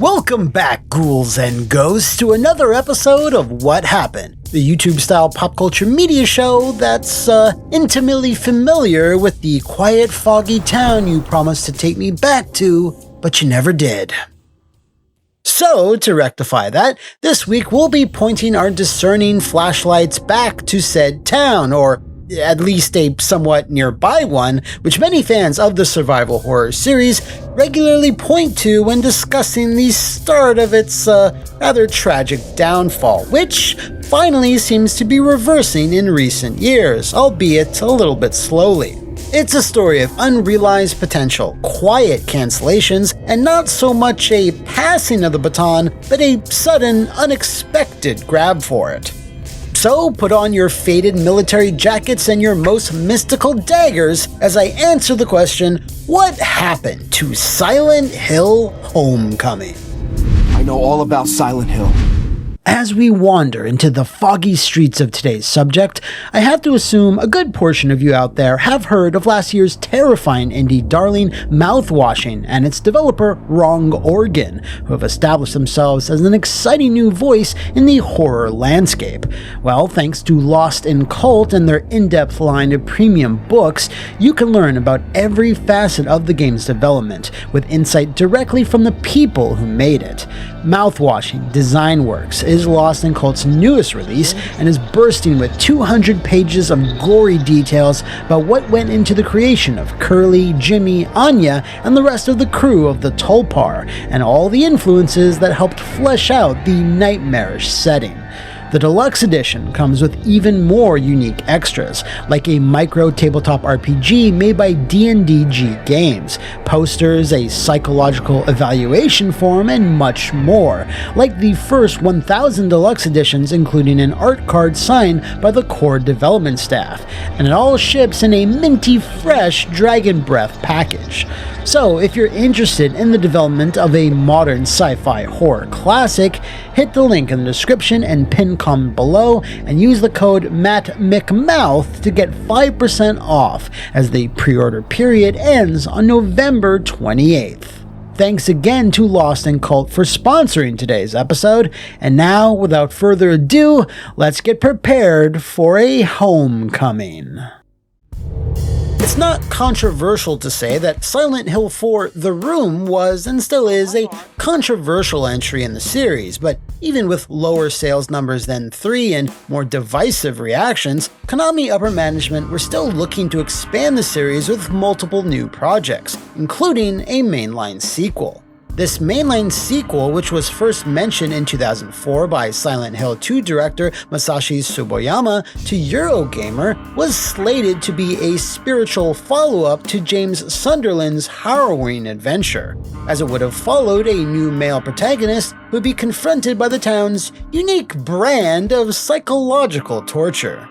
Welcome back, ghouls and ghosts, to another episode of What Happened, the YouTube-style pop culture media show that's intimately familiar with the quiet, foggy town you promised to take me back to, but you never did. So, to rectify that, this week we'll be pointing our discerning flashlights back to said town, or at least a somewhat nearby one, which many fans of the survival horror series regularly point to when discussing the start of its rather tragic downfall, which finally seems to be reversing in recent years, albeit a little bit slowly. It's a story of unrealized potential, quiet cancellations, and not so much a passing of the baton, but a sudden, unexpected grab for it. So put on your faded military jackets and your most mystical daggers as I answer the question, what happened to Silent Hill Homecoming? I know all about Silent Hill. As we wander into the foggy streets of today's subject, I have to assume a good portion of you out there have heard of last year's terrifying indie darling Mouthwashing and its developer Wrong Organ, who have established themselves as an exciting new voice in the horror landscape. Well, thanks to Lost in Cult and their in-depth line of premium books, you can learn about every facet of the game's development, with insight directly from the people who made it. Mouthwashing Design Works is Lost in Cult's newest release and is bursting with 200 pages of gory details about what went into the creation of Curly, Jimmy, Anya, and the rest of the crew of the Tulpar, and all the influences that helped flesh out the nightmarish setting. The deluxe edition comes with even more unique extras, like a micro tabletop RPG made by D&DG Games, posters, a psychological evaluation form, and much more, like the first 1,000 deluxe editions including an art card signed by the core development staff, and it all ships in a minty fresh Dragon Breath package. So if you're interested in the development of a modern sci-fi horror classic, hit the link in the description and pinned comment below and use the code McMouth to get 5% off as the pre-order period ends on November 28th. Thanks again to Lost in Cult for sponsoring today's episode, and now, without further ado, let's get prepared for a homecoming. It's not controversial to say that Silent Hill 4 The Room was and still is a controversial entry in the series, but even with lower sales numbers than 3 and more divisive reactions, Konami upper management were still looking to expand the series with multiple new projects, including a mainline sequel. This mainline sequel, which was first mentioned in 2004 by Silent Hill 2 director Masashi Tsuboyama to Eurogamer, was slated to be a spiritual follow-up to James Sunderland's harrowing adventure, as it would have followed a new male protagonist who would be confronted by the town's unique brand of psychological torture.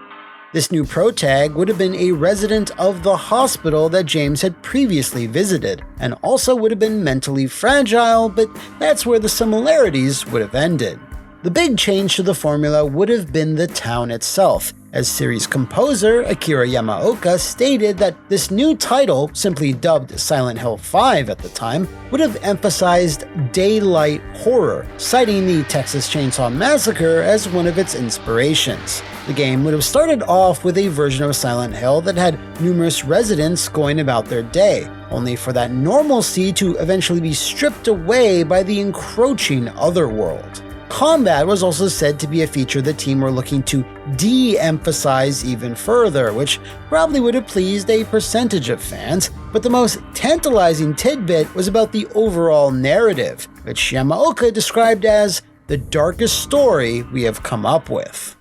This new protag would have been a resident of the hospital that James had previously visited, and also would have been mentally fragile, but that's where the similarities would have ended. The big change to the formula would have been the town itself, as series composer Akira Yamaoka stated that this new title, simply dubbed Silent Hill 5 at the time, would have emphasized daylight horror, citing the Texas Chainsaw Massacre as one of its inspirations. The game would have started off with a version of Silent Hill that had numerous residents going about their day, only for that normalcy to eventually be stripped away by the encroaching otherworld. Combat was also said to be a feature the team were looking to de-emphasize even further, which probably would have pleased a percentage of fans, but the most tantalizing tidbit was about the overall narrative, which Yamaoka described as the darkest story we have come up with.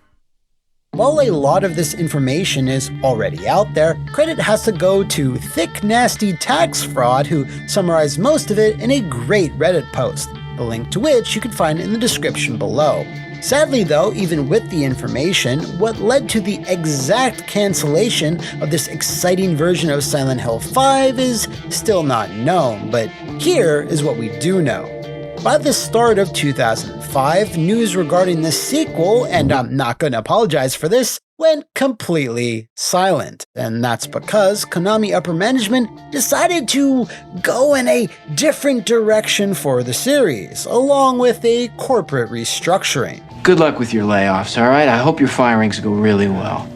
While a lot of this information is already out there, credit has to go to Thick Nasty Tax Fraud, who summarized most of it in a great Reddit post, the link to which you can find in the description below. Sadly though, even with the information, what led to the exact cancellation of this exciting version of Silent Hill 5 is still not known, but here is what we do know. By the start of 2005, news regarding this sequel, and I'm not going to apologize for this, went completely silent. And that's because Konami upper management decided to go in a different direction for the series, along with a corporate restructuring. Good luck with your layoffs, alright? I hope your firings go really well.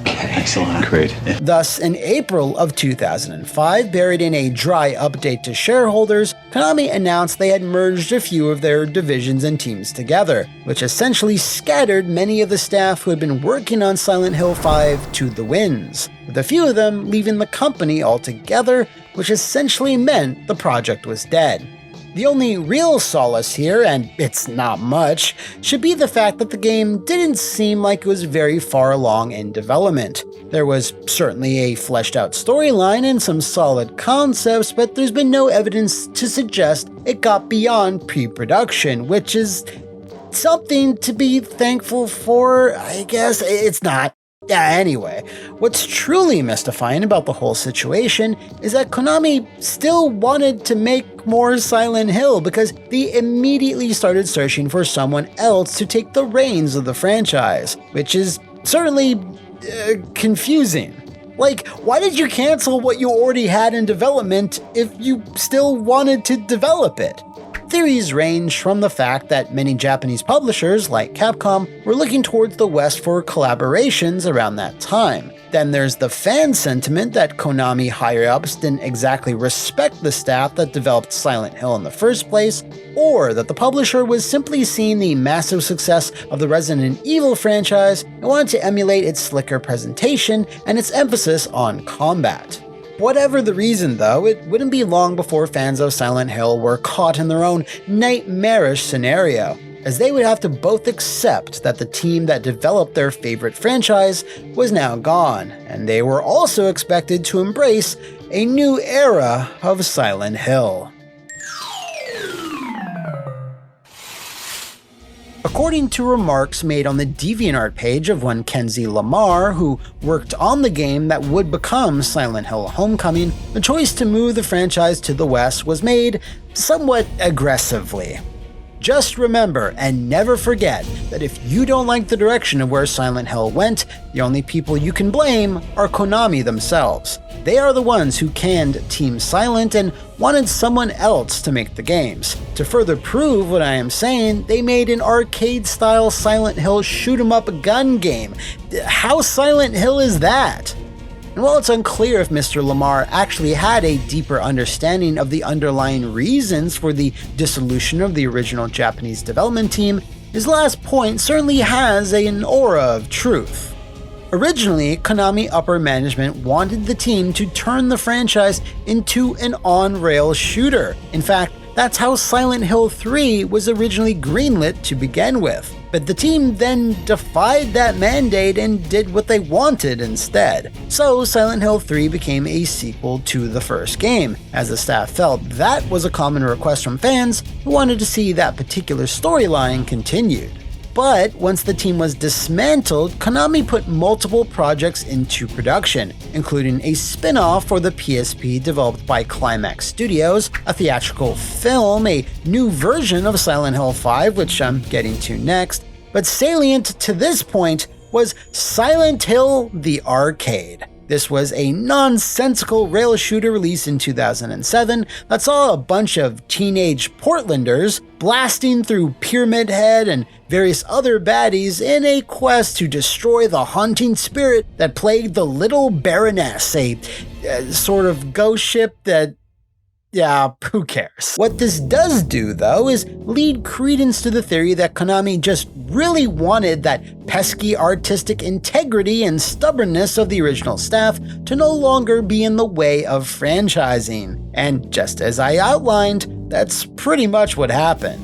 Excellent. Great. Thus, in April of 2005, buried in a dry update to shareholders, Konami announced they had merged a few of their divisions and teams together, which essentially scattered many of the staff who had been working on Silent Hill 5 to the winds, with a few of them leaving the company altogether, which essentially meant the project was dead. The only real solace here, and it's not much, should be the fact that the game didn't seem like it was very far along in development. There was certainly a fleshed out storyline and some solid concepts, but there's been no evidence to suggest it got beyond pre-production, which is something to be thankful for, I guess. It's not. Yeah, anyway, what's truly mystifying about the whole situation is that Konami still wanted to make more Silent Hill because they immediately started searching for someone else to take the reins of the franchise, which is certainly confusing. Like, why did you cancel what you already had in development if you still wanted to develop it? Theories range from the fact that many Japanese publishers, like Capcom, were looking towards the West for collaborations around that time. Then there's the fan sentiment that Konami higher-ups didn't exactly respect the staff that developed Silent Hill in the first place, or that the publisher was simply seeing the massive success of the Resident Evil franchise and wanted to emulate its slicker presentation and its emphasis on combat. Whatever the reason though, it wouldn't be long before fans of Silent Hill were caught in their own nightmarish scenario, as they would have to both accept that the team that developed their favorite franchise was now gone, and they were also expected to embrace a new era of Silent Hill. According to remarks made on the DeviantArt page of one Kenzie Lamar, who worked on the game that would become Silent Hill Homecoming, the choice to move the franchise to the West was made somewhat aggressively. Just remember and never forget that if you don't like the direction of where Silent Hill went, the only people you can blame are Konami themselves. They are the ones who canned Team Silent and wanted someone else to make the games. To further prove what I am saying, they made an arcade-style Silent Hill shoot-'em-up gun game. How Silent Hill is that? And while it's unclear if Mr. Lamar actually had a deeper understanding of the underlying reasons for the dissolution of the original Japanese development team, his last point certainly has an aura of truth. Originally, Konami upper management wanted the team to turn the franchise into an on-rail shooter. In fact, that's how Silent Hill 3 was originally greenlit to begin with. But the team then defied that mandate and did what they wanted instead. So Silent Hill 3 became a sequel to the first game, as the staff felt that was a common request from fans who wanted to see that particular storyline continued. But once the team was dismantled, Konami put multiple projects into production, including a spin-off for the PSP developed by Climax Studios, a theatrical film, a new version of Silent Hill 5, which I'm getting to next. But salient to this point was Silent Hill the Arcade. This was a nonsensical rail shooter released in 2007 that saw a bunch of teenage Portlanders blasting through Pyramid Head and various other baddies in a quest to destroy the haunting spirit that plagued the Little Baroness, a sort of ghost ship that, yeah, who cares? What this does do, though, is lead credence to the theory that Konami just really wanted that pesky artistic integrity and stubbornness of the original staff to no longer be in the way of franchising. And just as I outlined, that's pretty much what happened.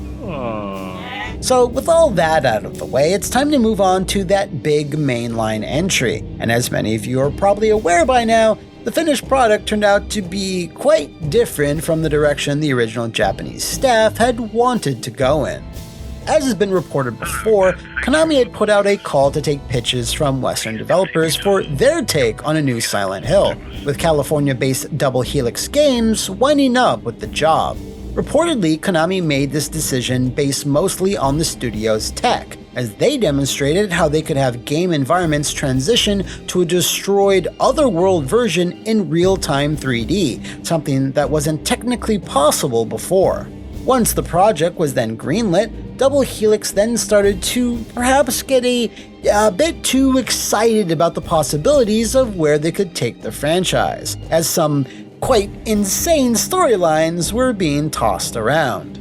So with all that out of the way, it's time to move on to that big mainline entry. And as many of you are probably aware by now, the finished product turned out to be quite different from the direction the original Japanese staff had wanted to go in. As has been reported before, Konami had put out a call to take pitches from Western developers for their take on a new Silent Hill, with California-based Double Helix Games winding up with the job. Reportedly, Konami made this decision based mostly on the studio's tech, as they demonstrated how they could have game environments transition to a destroyed otherworld version in real-time 3D, something that wasn't technically possible before. Once the project was then greenlit, Double Helix then started to perhaps get a bit too excited about the possibilities of where they could take the franchise, as some quite insane storylines were being tossed around.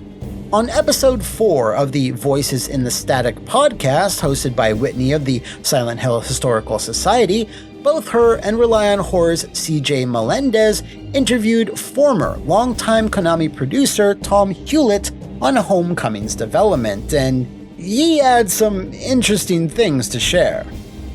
On episode 4 of the Voices in the Static podcast, hosted by Whitney of the Silent Hill Historical Society, both her and Rely on Horror's CJ Melendez interviewed former longtime Konami producer Tom Hewlett on Homecoming's development, and he had some interesting things to share.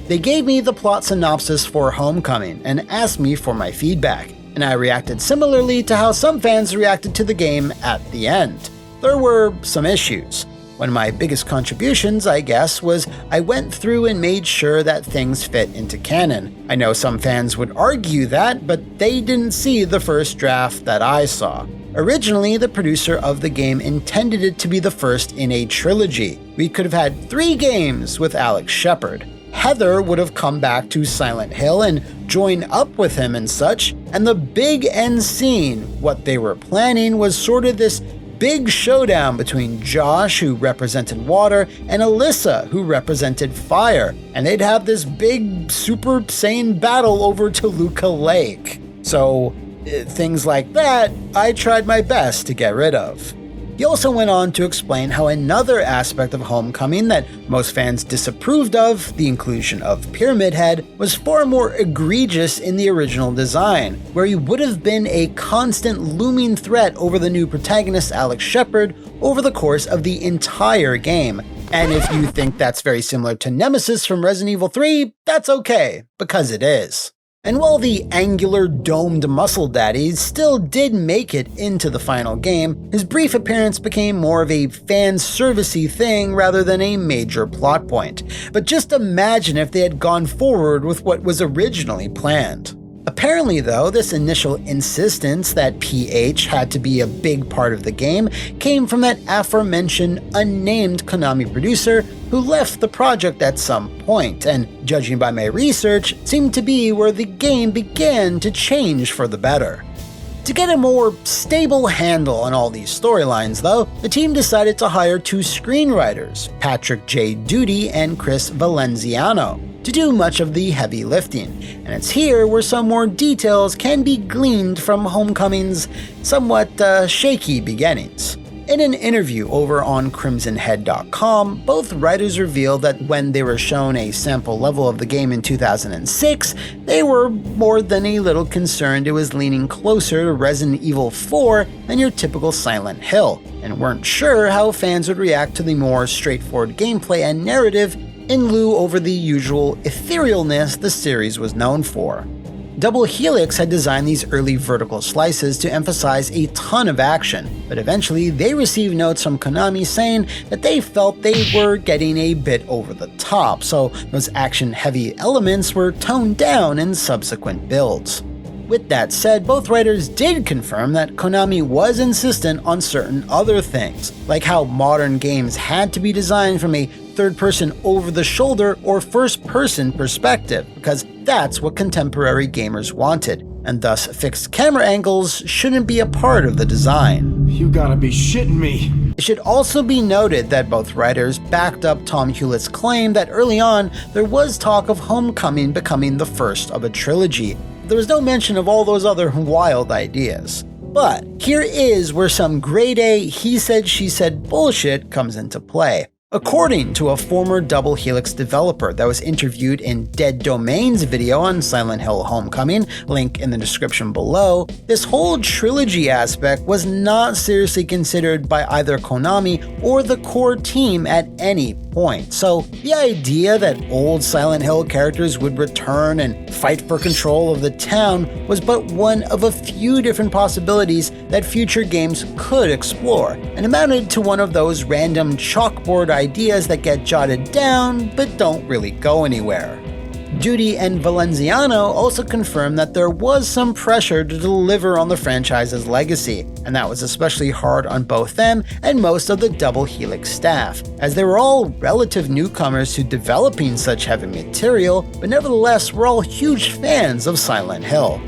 They gave me the plot synopsis for Homecoming and asked me for my feedback, and I reacted similarly to how some fans reacted to the game at the end. There were some issues. One of my biggest contributions, I guess, was I went through and made sure that things fit into canon. I know some fans would argue that, but they didn't see the first draft that I saw. Originally, the producer of the game intended it to be the first in a trilogy. We could have had 3 games with Alex Shepard. Heather would have come back to Silent Hill and join up with him and such, and the big end scene, what they were planning, was sort of this big showdown between Josh, who represented water, and Alyssa, who represented fire, and they'd have this big Super Saiyan battle over Toluca Lake. So, things like that, I tried my best to get rid of. He also went on to explain how another aspect of Homecoming that most fans disapproved of, the inclusion of Pyramid Head, was far more egregious in the original design, where he would have been a constant looming threat over the new protagonist Alex Shepard over the course of the entire game. And if you think that's very similar to Nemesis from Resident Evil 3, that's okay, because it is. And while the angular domed muscle daddy still did make it into the final game, his brief appearance became more of a fan servicey thing rather than a major plot point. But just imagine if they had gone forward with what was originally planned. Apparently though, this initial insistence that PH had to be a big part of the game came from that aforementioned unnamed Konami producer who left the project at some point, and judging by my research, seemed to be where the game began to change for the better. To get a more stable handle on all these storylines though, the team decided to hire 2 screenwriters, Patrick J. Duty and Chris Valenziano, to do much of the heavy lifting, and it's here where some more details can be gleaned from Homecoming's somewhat shaky beginnings. In an interview over on crimsonhead.com, both writers revealed that when they were shown a sample level of the game in 2006, they were more than a little concerned it was leaning closer to Resident Evil 4 than your typical Silent Hill, and weren't sure how fans would react to the more straightforward gameplay and narrative in lieu over the usual etherealness the series was known for. Double Helix had designed these early vertical slices to emphasize a ton of action, but eventually they received notes from Konami saying that they felt they were getting a bit over the top, so those action-heavy elements were toned down in subsequent builds. With that said, both writers did confirm that Konami was insistent on certain other things, like how modern games had to be designed from a third-person over-the-shoulder or first-person perspective, because that's what contemporary gamers wanted, and thus fixed camera angles shouldn't be a part of the design. You gotta be shitting me. It should also be noted that both writers backed up Tom Hewlett's claim that early on there was talk of Homecoming becoming the first of a trilogy. There was no mention of all those other wild ideas. But here is where some grade A he said she said bullshit comes into play. According to a former Double Helix developer that was interviewed in Dead Domain's video on Silent Hill Homecoming, link in the description below, this whole trilogy aspect was not seriously considered by either Konami or the core team at any point. So the idea that old Silent Hill characters would return and fight for control of the town was but one of a few different possibilities that future games could explore, and amounted to one of those random chalkboard ideas that get jotted down but don't really go anywhere. Duty and Valenciano also confirmed that there was some pressure to deliver on the franchise's legacy, and that was especially hard on both them and most of the Double Helix staff, as they were all relative newcomers to developing such heavy material, but nevertheless were all huge fans of Silent Hill.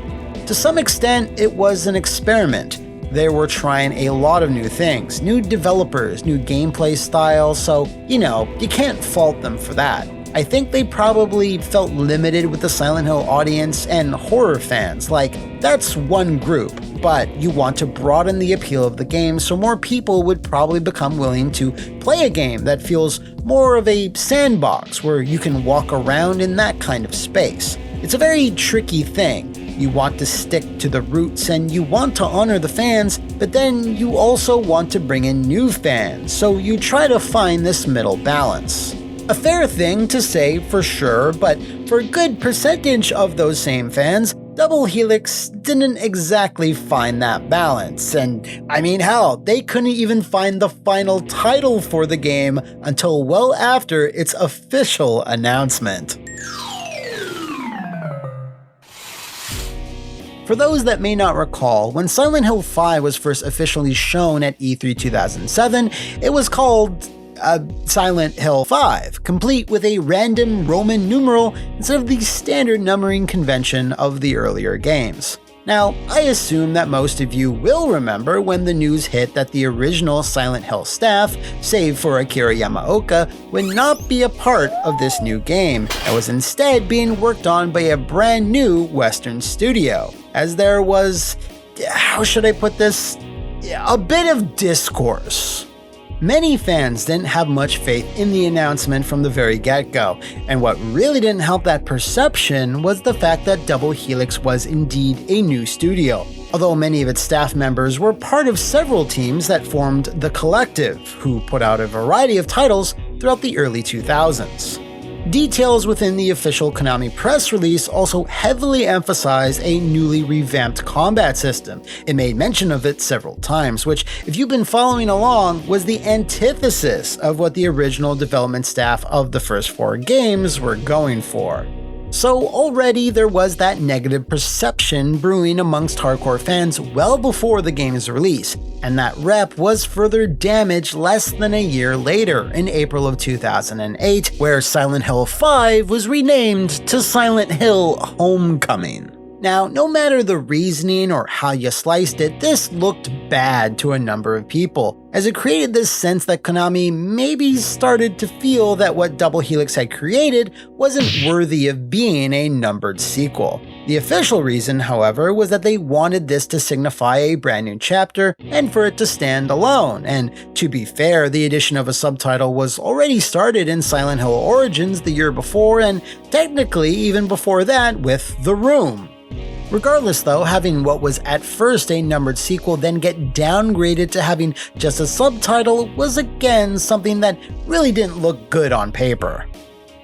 To some extent, it was an experiment. They were trying a lot of new things, new developers, new gameplay styles, so, you can't fault them for that. I think they probably felt limited with the Silent Hill audience and horror fans, that's one group, but you want to broaden the appeal of the game so more people would probably become willing to play a game that feels more of a sandbox where you can walk around in that kind of space. It's a very tricky thing. You want to stick to the roots and you want to honor the fans, but then you also want to bring in new fans, so you try to find this middle balance. A fair thing to say for sure, but for a good percentage of those same fans, Double Helix didn't exactly find that balance, and hell, they couldn't even find the final title for the game until well after its official announcement. For those that may not recall, when Silent Hill 5 was first officially shown at E3 2007, it was called Silent Hill 5, complete with a random Roman numeral instead of the standard numbering convention of the earlier games. Now, I assume that most of you will remember when the news hit that the original Silent Hill staff, save for Akira Yamaoka, would not be a part of this new game, and was instead being worked on by a brand new Western studio, as there was, how should I put this, a bit of discourse. Many fans didn't have much faith in the announcement from the very get-go, and what really didn't help that perception was the fact that Double Helix was indeed a new studio, although many of its staff members were part of several teams that formed The Collective, who put out a variety of titles throughout the early 2000s. Details within the official Konami press release also heavily emphasized a newly revamped combat system. It made mention of it several times, which, if you've been following along, was the antithesis of what the original development staff of the first 4 games were going for. So already there was that negative perception brewing amongst hardcore fans well before the game's release, and that rep was further damaged less than a year later, in April of 2008, where Silent Hill 5 was renamed to Silent Hill Homecoming. Now, no matter the reasoning or how you sliced it, this looked bad to a number of people, as it created this sense that Konami maybe started to feel that what Double Helix had created wasn't worthy of being a numbered sequel. The official reason, however, was that they wanted this to signify a brand new chapter and for it to stand alone, and to be fair, the addition of a subtitle was already started in Silent Hill Origins the year before, and technically even before that with The Room. Regardless though, having what was at first a numbered sequel then get downgraded to having just a subtitle was again something that really didn't look good on paper.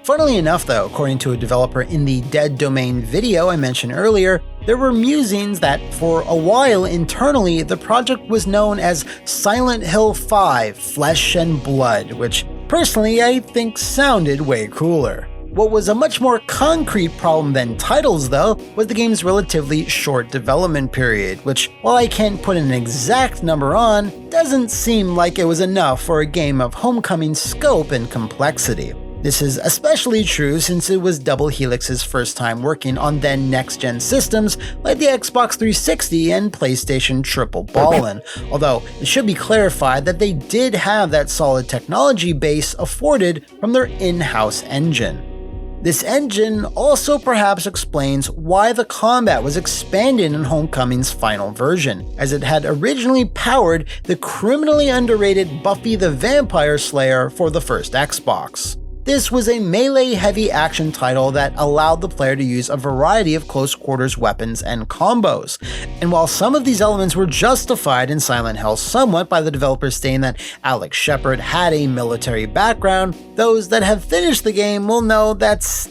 Funnily enough though, according to a developer in the Dead Domain video I mentioned earlier, there were musings that for a while internally the project was known as Silent Hill 5 Flesh and Blood, which personally I think sounded way cooler. What was a much more concrete problem than titles, though, was the game's relatively short development period, which, while I can't put an exact number on, doesn't seem like it was enough for a game of Homecoming's scope and complexity. This is especially true since it was Double Helix's first time working on then next-gen systems like the Xbox 360 and PlayStation Triple Ballin', although it should be clarified that they did have that solid technology base afforded from their in-house engine. This engine also perhaps explains why the combat was expanded in Homecoming's final version, as it had originally powered the criminally underrated Buffy the Vampire Slayer for the first Xbox. This was a melee-heavy action title that allowed the player to use a variety of close-quarters weapons and combos. And while some of these elements were justified in Silent Hill somewhat by the developers stating that Alex Shepard had a military background, those that have finished the game will know that's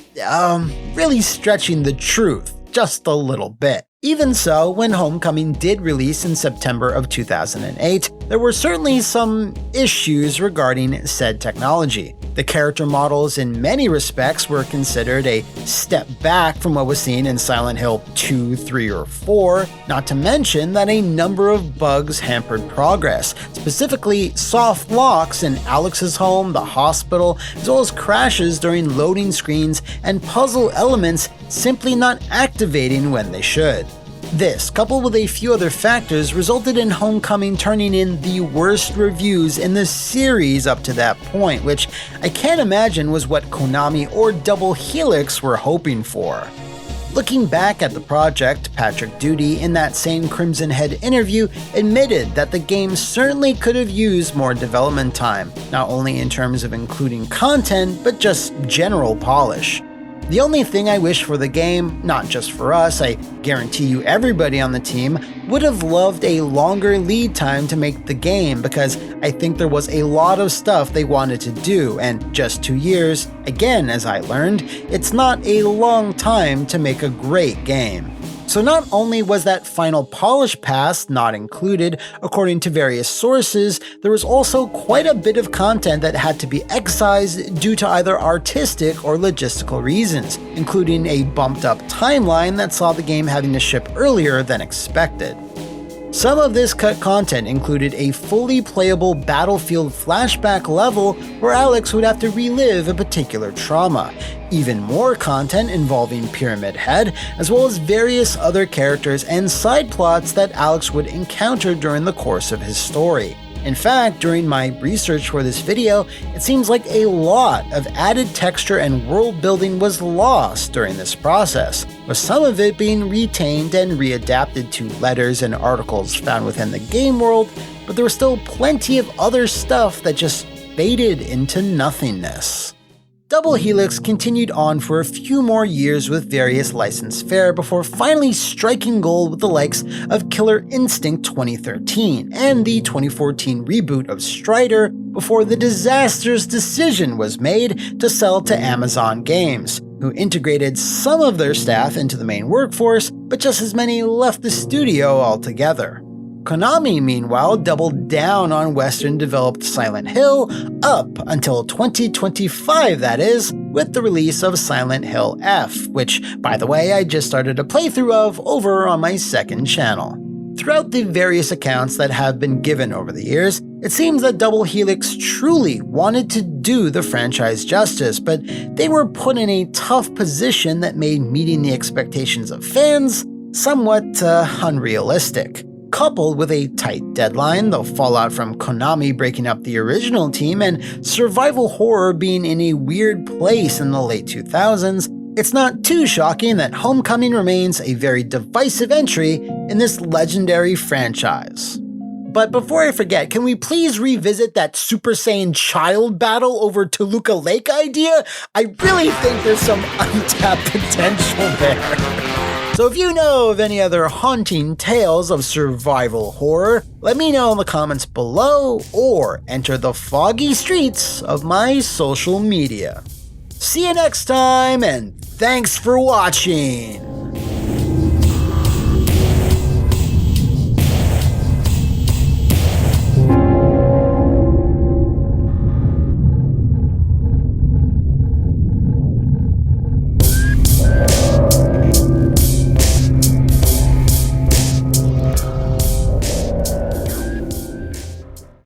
really stretching the truth just a little bit. Even so, when Homecoming did release in September of 2008, there were certainly some issues regarding said technology. The character models in many respects were considered a step back from what was seen in Silent Hill 2, 3, or 4, not to mention that a number of bugs hampered progress, specifically soft locks in Alex's home, the hospital, as well as crashes during loading screens and puzzle elements simply not activating when they should. This, coupled with a few other factors, resulted in Homecoming turning in the worst reviews in the series up to that point, which I can't imagine was what Konami or Double Helix were hoping for. Looking back at the project, Patrick Doody, in that same Crimson Head interview, admitted that the game certainly could have used more development time, not only in terms of including content, but just general polish. The only thing I wish for the game, not just for us, I guarantee you everybody on the team, would have loved a longer lead time to make the game, because I think there was a lot of stuff they wanted to do, and just 2 years, again as I learned, it's not a long time to make a great game. So not only was that final polish pass not included, according to various sources, there was also quite a bit of content that had to be excised due to either artistic or logistical reasons, including a bumped up timeline that saw the game having to ship earlier than expected. Some of this cut content included a fully playable Battlefield flashback level where Alex would have to relive a particular trauma, even more content involving Pyramid Head, as well as various other characters and side plots that Alex would encounter during the course of his story. In fact, during my research for this video, it seems like a lot of added texture and world building was lost during this process, with some of it being retained and readapted to letters and articles found within the game world, but there was still plenty of other stuff that just faded into nothingness. Double Helix continued on for a few more years with various licensed fare before finally striking gold with the likes of Killer Instinct 2013 and the 2014 reboot of Strider before the disastrous decision was made to sell to Amazon Games, who integrated some of their staff into the main workforce, but just as many left the studio altogether. Konami, meanwhile, doubled down on Western-developed Silent Hill up until 2025, that is, with the release of Silent Hill F, which, by the way, I just started a playthrough of over on my second channel. Throughout the various accounts that have been given over the years, it seems that Double Helix truly wanted to do the franchise justice, but they were put in a tough position that made meeting the expectations of fans somewhat unrealistic. Coupled with a tight deadline, the fallout from Konami breaking up the original team, and survival horror being in a weird place in the late 2000s, it's not too shocking that Homecoming remains a very divisive entry in this legendary franchise. But before I forget, can we please revisit that Super Saiyan child battle over Toluca Lake idea? I really think there's some untapped potential there. So if you know of any other haunting tales of survival horror, let me know in the comments below or enter the foggy streets of my social media. See you next time, and thanks for watching!